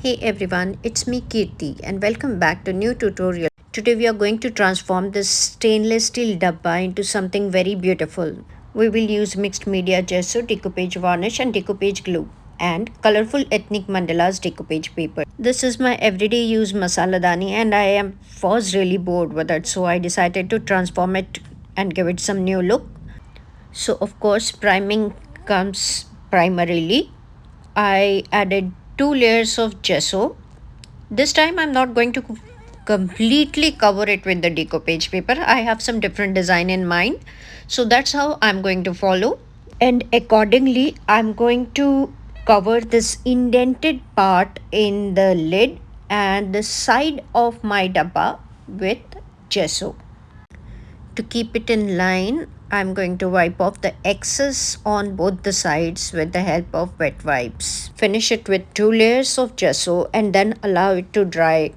Hey everyone, it's me Kirti and welcome back to new tutorial. Today we are going to transform this stainless steel dabba into something very beautiful. We will use mixed media gesso, decoupage varnish and decoupage glue and colorful ethnic mandalas decoupage paper. This is my everyday use masala dani and I was really bored with it, so I decided to transform it and give it some new look. So of course priming comes primarily. I added 2 layers of gesso. This time I'm not going to completely cover it with the decoupage paper. I have some different design in mind. So that's how I'm going to follow. And accordingly, I'm going to cover this indented part in the lid and the side of my dabba with gesso. To keep it in line, I'm going to wipe off the excess on both the sides with the help of wet wipes. Finish it with 2 layers of gesso and then allow it to dry.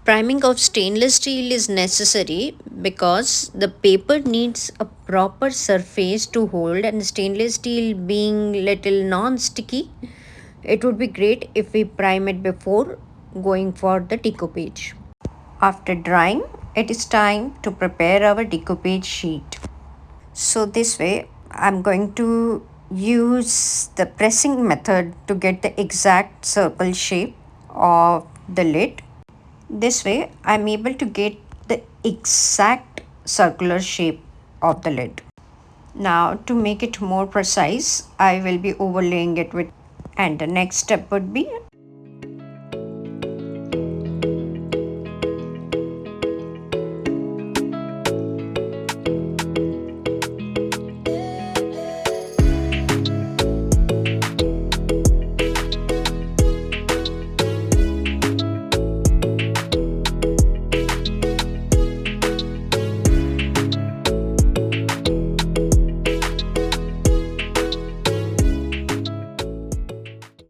Priming of stainless steel is necessary because the paper needs a proper surface to hold, and stainless steel being little non-sticky, it would be great if we prime it before going for the decoupage. After drying, it is time to prepare our decoupage sheet. So this way, I'm going to use the pressing method to get the exact circle shape of the lid. This way, I'm able to get the exact circular shape of the lid. Now, to make it more precise, I will be overlaying it with, and the next step would be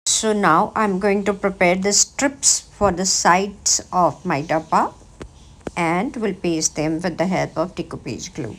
so now I'm going to prepare the strips for the sides of my dabba and will paste them with the help of decoupage glue.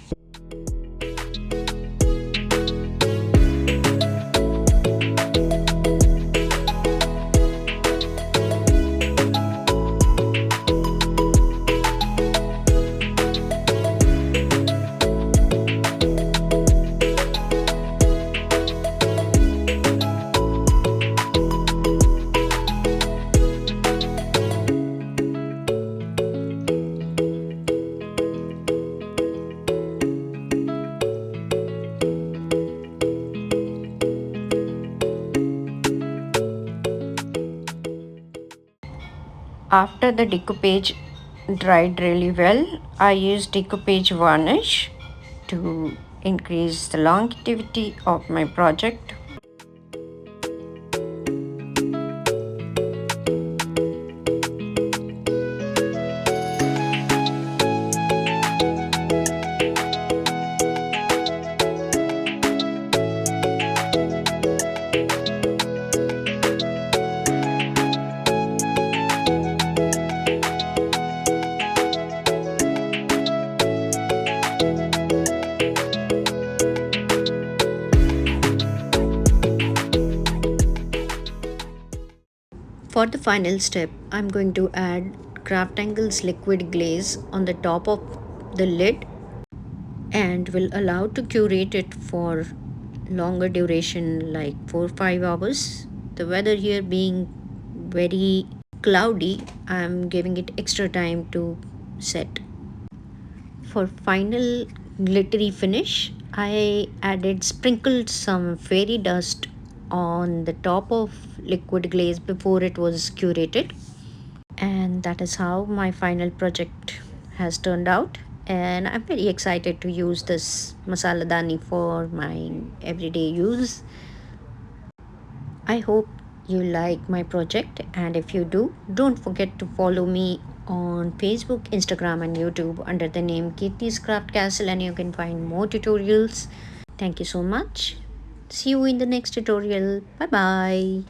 After the decoupage dried really well, I used decoupage varnish to increase the longevity of my project. For the final step, I'm going to add CrafTangles liquid glaze on the top of the lid and will allow to curate it for longer duration like 4 5 hours. The weather here being very cloudy, I'm giving it extra time to set. For final glittery finish, I sprinkled some fairy dust on the top of liquid glaze before it was curated, and that is how my final project has turned out. And I'm very excited to use this masala dani for my everyday use. I hope you like my project, and if you do, don't forget to follow me on Facebook, Instagram and YouTube under the name Kirti's Craft Castle, and you can find more tutorials. Thank you so much. See you in the next tutorial. Bye bye.